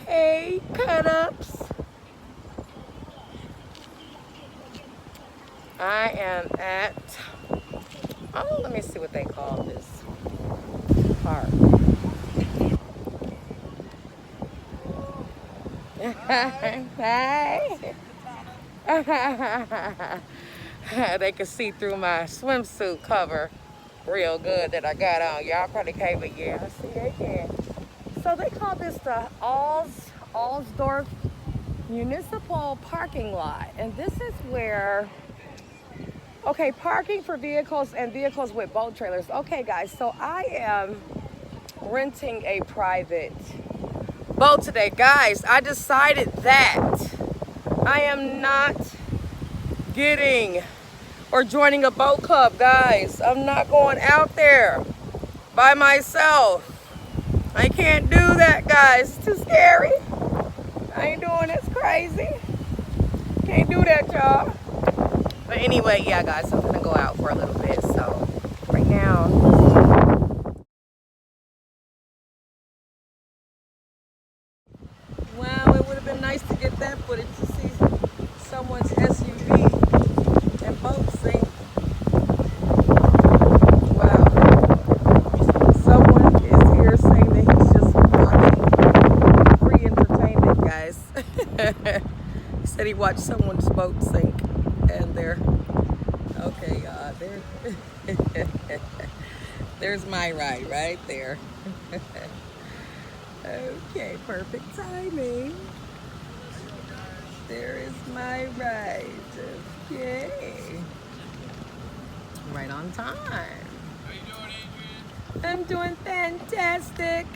Hey, cut-ups. I am at, oh, let me see what they call this park. Hey. They can see through my swimsuit cover real good that I got on. Y'all probably can't, but yeah, I see they can. So they call this the Allsdorf Municipal Parking Lot. And this is where, okay, parking for vehicles and vehicles with boat trailers. Okay, guys, so I am renting a private boat today. Guys, I decided that I am not getting or joining a boat club, guys. I'm not going out there by myself. I can't do that, guys. It's too scary. I ain't doing this crazy. Can't do that, y'all. But anyway, yeah, guys, I'm gonna go out for a little bit. So right now, wow, it would have been nice to get that footage to see someone's SUV and boat sink. Wow. Someone is here saying that he's just watching free entertainment, guys. He said he watched someone's boat sink, and they're okay. There's my ride right there. Okay, perfect timing. There is my ride. Okay. Right on time. How you doing, Adrienne? I'm doing fantastic.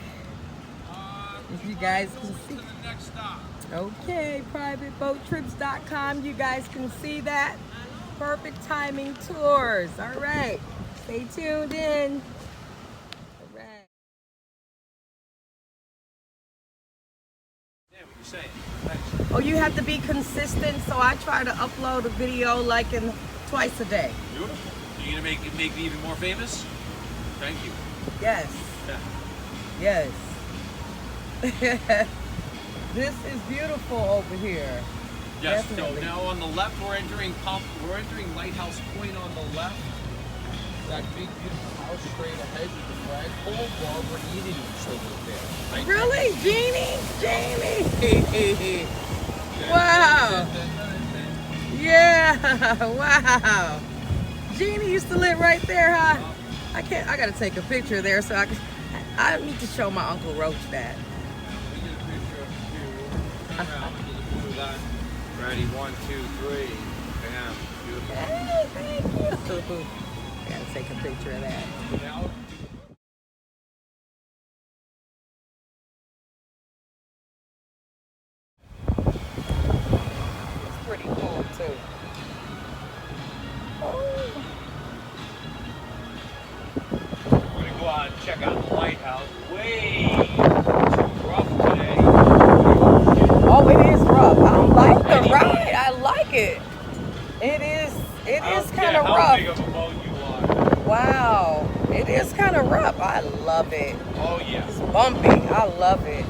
If you guys can see. To the next stop. Okay, privateboattrips.com. You guys can see that. Perfect timing tours. All right. Stay tuned in. All right. Yeah, what you saying? Thanks. Oh, you have to be consistent, so I try to upload a video like twice a day. Beautiful. So you're gonna make me even more famous? Thank you. Yes. Yeah. Yes. This is beautiful over here. Yes. Definitely. So now on the left, we're entering Lighthouse Point on the left. That big beautiful house straight ahead with the flagpole. Barbara Eden used to live there. Thank you. Really? Jeannie? Wow. Yeah. Wow. Jeannie used to live right there, huh? I gotta take a picture there so I need to show my Uncle Roach that. We get a picture of you. Turn around. We get a picture of that. Ready? 1, 2, 3. Bam. Beautiful. Hey, thank you. I gotta take a picture of that. Now, It's pretty cool too. Oh. we're gonna go out and check out the lighthouse. Way too rough today. Oh, it is rough. I don't like the ride. I like it. It is kind of how rough. big of a boat you are. Wow. It is kind of rough. I love it. Oh yeah. It's bumpy. I love it.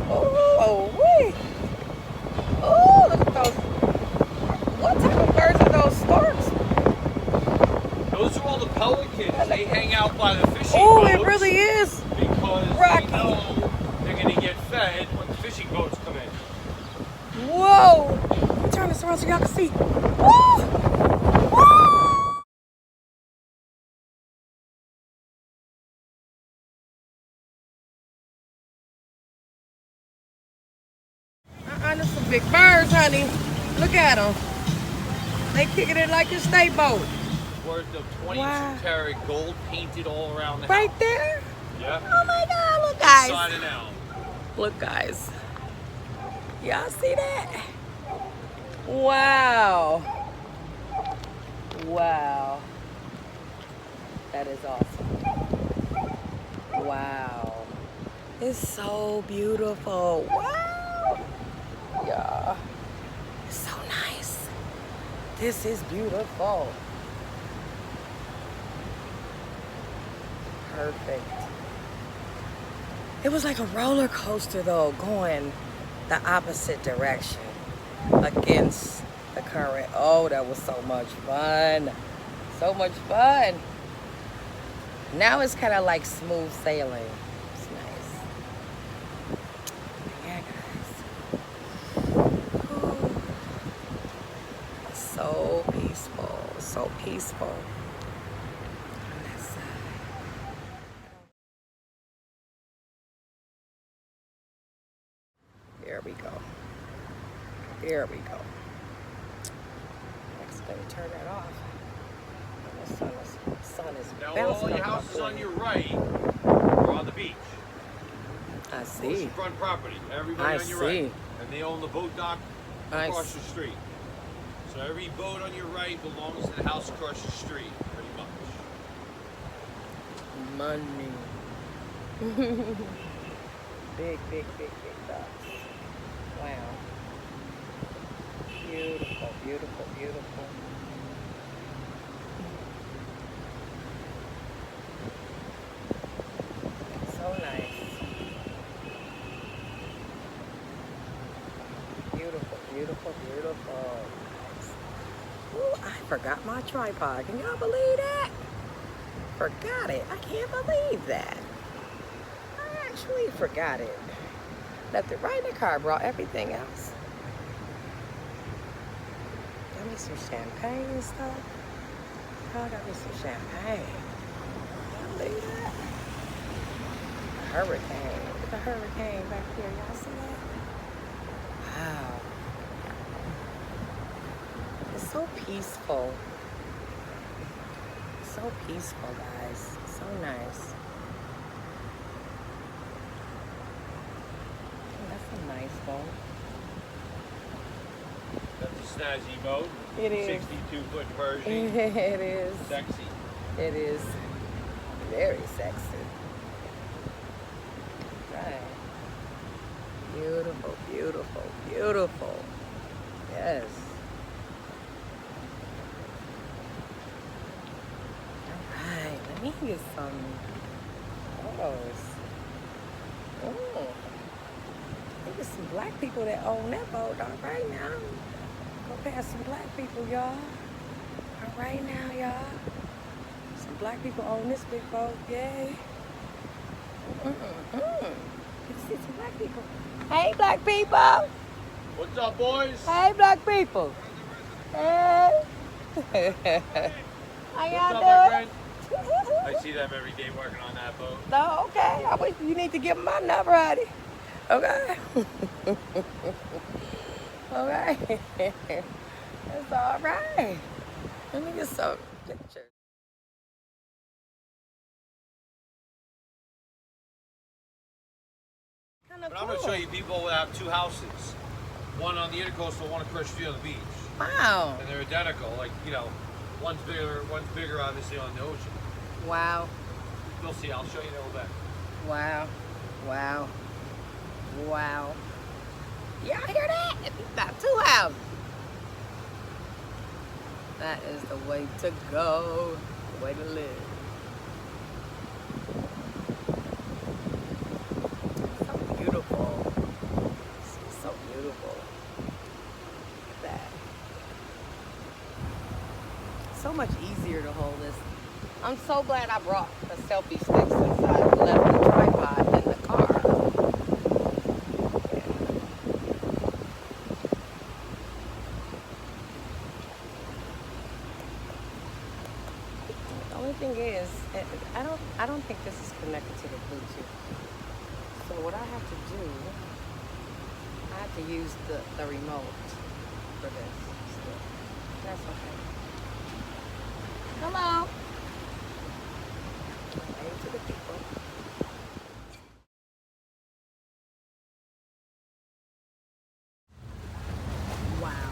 Oh, wait. Oh, look at those. What type of birds are those storks? Those are all the pelicans. They hang out by the fishing Oh, boats. it really is. Because Rocky. they know they're gonna get fed when the fishing boats come in. Whoa. Let me turn this around so y'all can see. Woo! Woo! There's some big birds, honey. Look at them. They kicking it like a state boat. Worth of 22 Wow. karat gold painted all around the Right house. there. Yeah. Oh my God, look guys. Inside and out. Look guys. Y'all see that? Wow. Wow. That is awesome. Wow. It's so beautiful. Wow. Yeah. It's so nice. This is beautiful. Perfect. It was like a roller coaster though, going the opposite direction against the current. Oh, that was so much fun. So much fun. Now it's kind of like smooth sailing. It's nice. Yeah, guys. Ooh. So peaceful. So peaceful. On that side. Here we go. Here we go. Next, gonna turn that off. The sun is Now bouncing all your off my houses on foot. your right are on the beach. I see. Oceanfront property. Everybody I on your see. right. And they own the boat dock I across see. the street. So every boat on your right belongs to the house across the street, pretty much. Money. Big ducks. Wow. Beautiful, beautiful, beautiful. So nice. Beautiful, beautiful, beautiful. Nice. Ooh, I forgot my tripod. Can y'all believe that? Forgot it. I can't believe that. I actually forgot it. Left it right in the car. Brought everything else. Got me some champagne and stuff. Oh, got me some champagne. Y'all believe that? Hurricane. Look at the hurricane back here. Y'all see that? Wow. It's so peaceful. So peaceful, guys. So nice. Oh, that's a nice boat. That's a snazzy boat. It is. 62-foot Persian. It is. Sexy. It is. Very sexy. Right. Beautiful, beautiful, beautiful. Yes. Alright, let me get some photos. Oh. There's some black people that own that boat. All right now. Go past some black people, y'all. All right now, y'all. Some black people own this big boat. Yay. You can see some black people. Hey, black people. What's up, boys? Hey, black people. Hey. How What's y'all up, my doing? friend? I see them every day working on that boat. No, okay. I wish you need to give them my number, honey. Okay. Okay. That's all right. Let me get some pictures. Kind of But cool. I'm going to show you people that have two houses. One on the Intercoastal, one across the street on the beach. Wow. And they're identical. Like, you know, one's bigger obviously on the ocean. Wow. You'll see. I'll show you in a little bit. Wow. Wow. Wow. Y'all hear that? You got two houses. That is the way to go. The way to live. So beautiful. So beautiful. Look at that. So much easier to hold this. I'm so glad I brought the selfie stick since I left the tripod in the car. The only thing is, I don't think this is connected to the Bluetooth. So what I have to do, I have to use the remote for this. So that's okay. Hello. Hey to the people. Wow.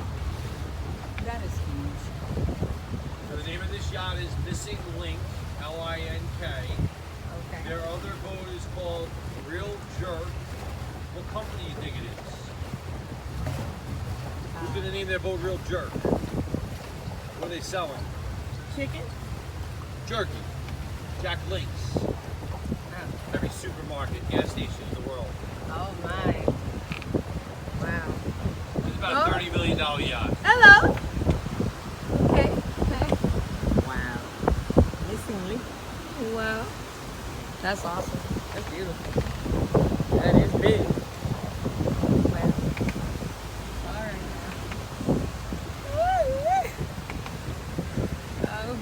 That is huge. So the name of this yacht is Missing Link, L-I-N-K. Okay. Their other boat is called Real Jerk. What company do you think it is? Who's going to name their boat Real Jerk? What are they selling? Chicken? Jerky. Jack Links. Every supermarket, gas station in the world. Oh my. about a $30 million yacht. Hello. Okay. Okay. Wow. Missingly. Wow. That's awesome. That's beautiful. That is big. Wow. All right. Oh.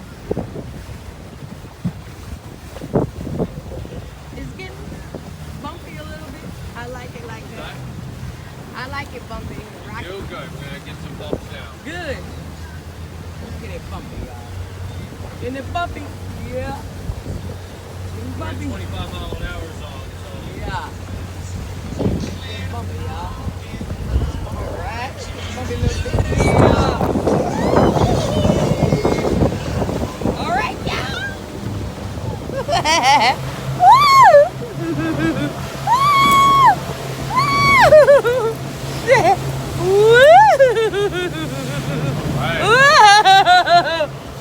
It's getting bumpy a little bit. I like it like that. I like it bumpy. Rocky. You're good. We're gonna get some bumps down. Good. Let's get it bumpy, y'all. Getting it bumpy. Yeah. Getting We're at bumpy. 25 mile an hour zone, so. Yeah. Getting bumpy, y'all. All right. Bumpy little bit. Yeah. All right, y'all.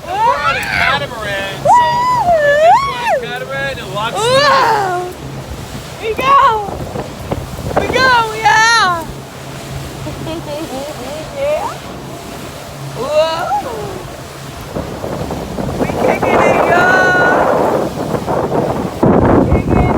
We're on a catamaran, so this one catamaran and lots of. We go! We go, yeah! Yeah! Whoa! We kicking it, y'all! Kicking it!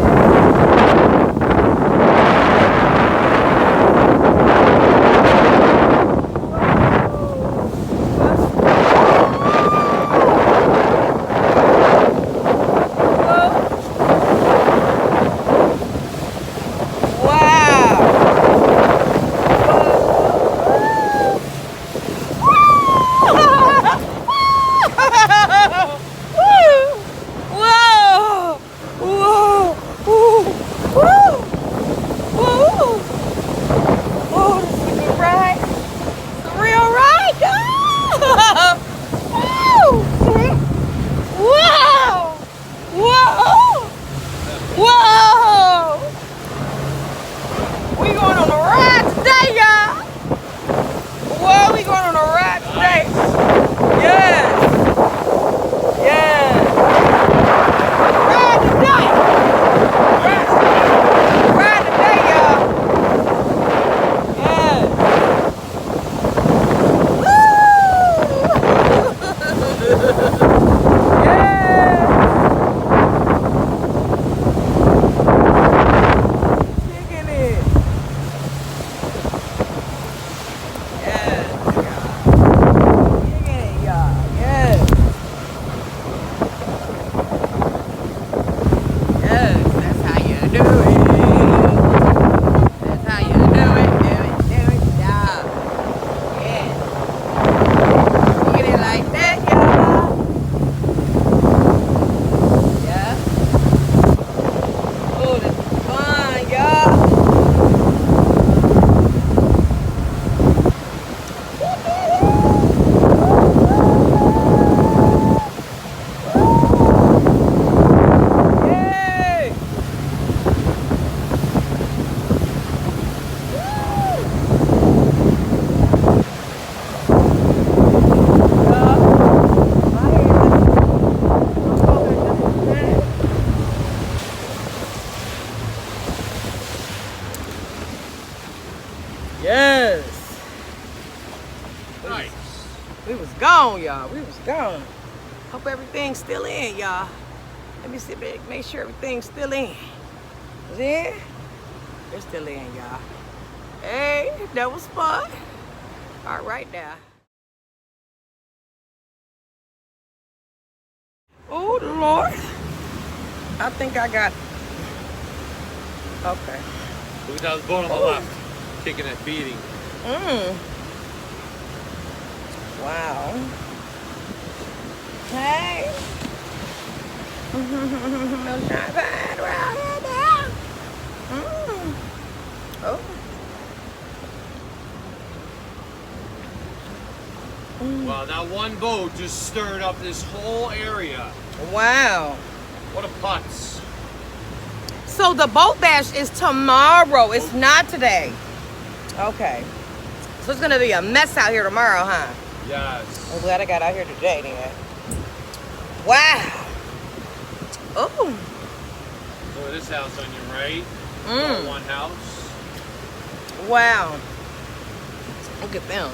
Yes. Nice. We was gone, y'all. We was gone. Hope everything's still in, y'all. Let me see, make sure everything's still in. Is it? It's still in, y'all. Hey, that was fun. All right now. Oh, Lord. I think I got. Okay. Look at that boat on the left. Kicking that beating. Wow. Hey. No champagne around here now. Oh. Wow, that one boat just stirred up this whole area. Wow. What a putz. So the boat bash is tomorrow. It's not today. Okay. So it's gonna be a mess out here tomorrow, huh? Yes. I'm glad I got out here today, then. Wow. Oh. Look at this house on your right. One house. Wow. Look at them.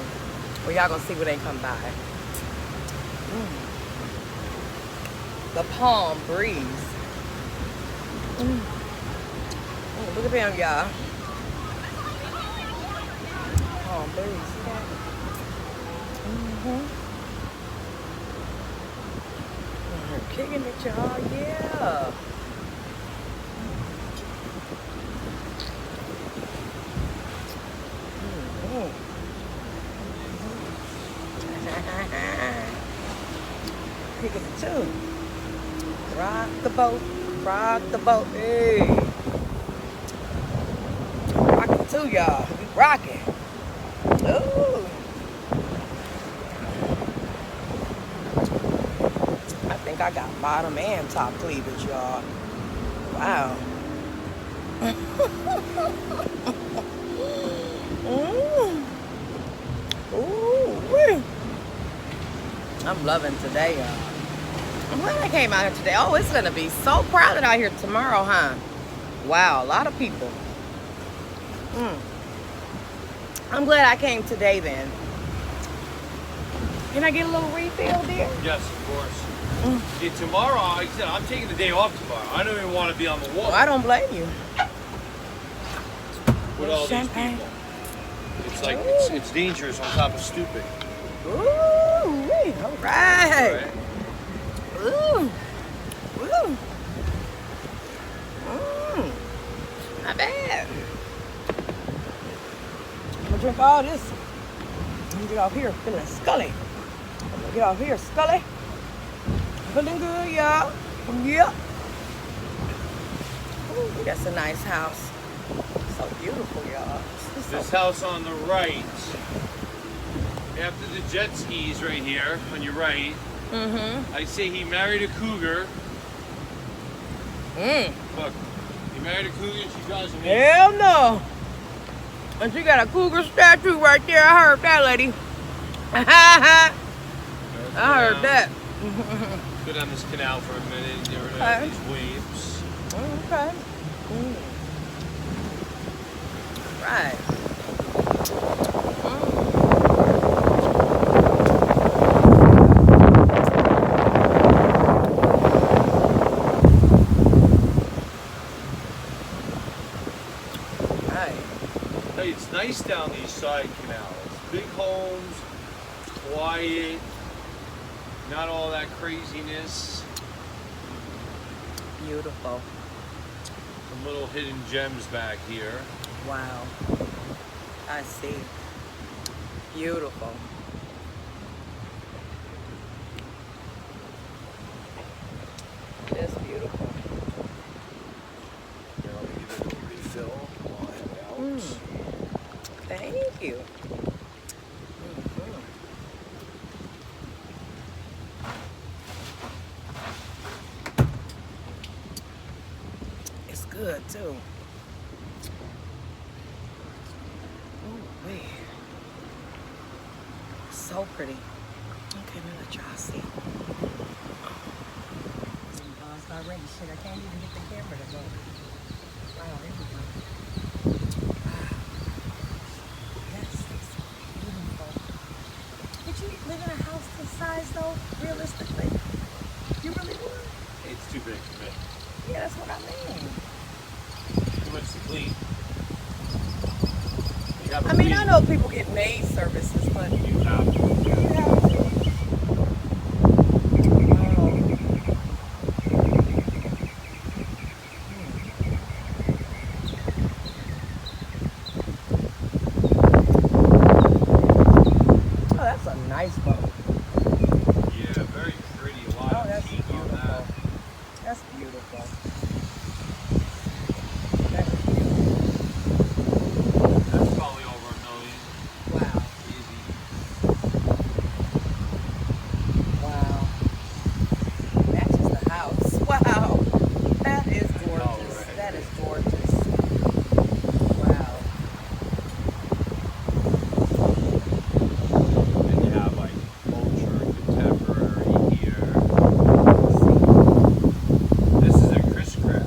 Well, y'all gonna see when they come by. The palm breeze. Look at them, y'all. Palm breeze. Kicking it, y'all. Yeah. Kicking it too. Rock the boat. Rock the boat. Hey. Rocking too, y'all. We rocking. Ooh. I think I got bottom and top cleavage, y'all. Wow. Ooh. I'm loving today, y'all. I'm glad I came out here today. Oh, it's gonna be so crowded out here tomorrow, huh? Wow, a lot of people. I'm glad I came today then. Can I get a little refill, dear? Yes, of course. See, tomorrow, like I said, I'm taking the day off tomorrow. I don't even want to be on the water. Well, I don't blame you. With all champagne. these people. It's like, it's dangerous on top of stupid. Ooh, all right. Ooh, ooh. Not bad. I'm gonna drink all this. I'm gonna get off here feeling scully. I'm gonna get off here scully. Feeling good, y'all. Yep. Ooh, that's a nice house. So beautiful, y'all. This house on the right, after the jet skis right here, on your right, I say he married a cougar. Look, he married a cougar and she drives him. Hell no. And she got a cougar statue right there. I heard that, lady. I heard that. Go down this canal for a minute and get rid of these waves. Okay. Right. Hey, it's nice down these side canals. Big homes, quiet, not all that craziness. Beautiful. Some little hidden gems back here. Wow. I see. Beautiful. Just beautiful. Here, let me give it a little refill while I have it out. Thank you. It's good too. Wait. So pretty. Okay, let y'all see. It's not ready. Shit, I can't even get the camera to go. Wow, there we go. Wow. That's beautiful. Would you live in a house this size though, realistically? You really would? It's too big for me. Yeah, that's what I mean. Too much to clean. I mean, I know people get maid services, but You have to. you have to. Oh, that's a nice boat. Yeah, very pretty. A lot of that's teak on beautiful. that. That's beautiful. That's probably over $1 million. Wow. Easy. Wow. Matches the house. Wow. That is gorgeous. right? That is gorgeous. Wow. And you have like culture, contemporary here. This is a Chris Crab.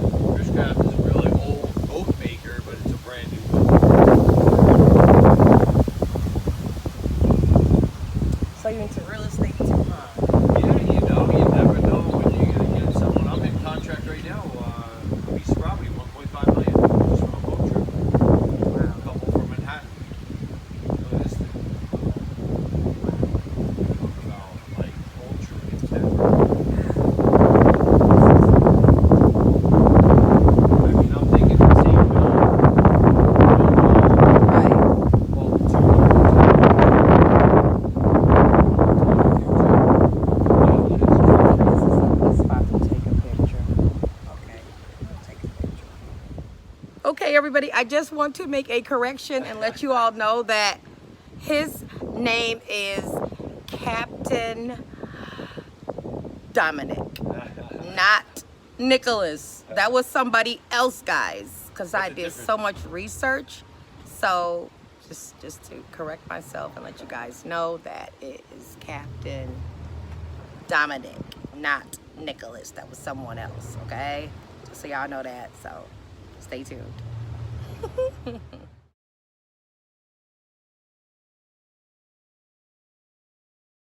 Okay, everybody, I just want to make a correction and let you all know that his name is Captain Dominic, not Nicholas. That was somebody else, guys, because I did so much research. So just to correct myself and let you guys know that it is Captain Dominic, not Nicholas. That was someone else, okay? Just so y'all know that. So stay tuned.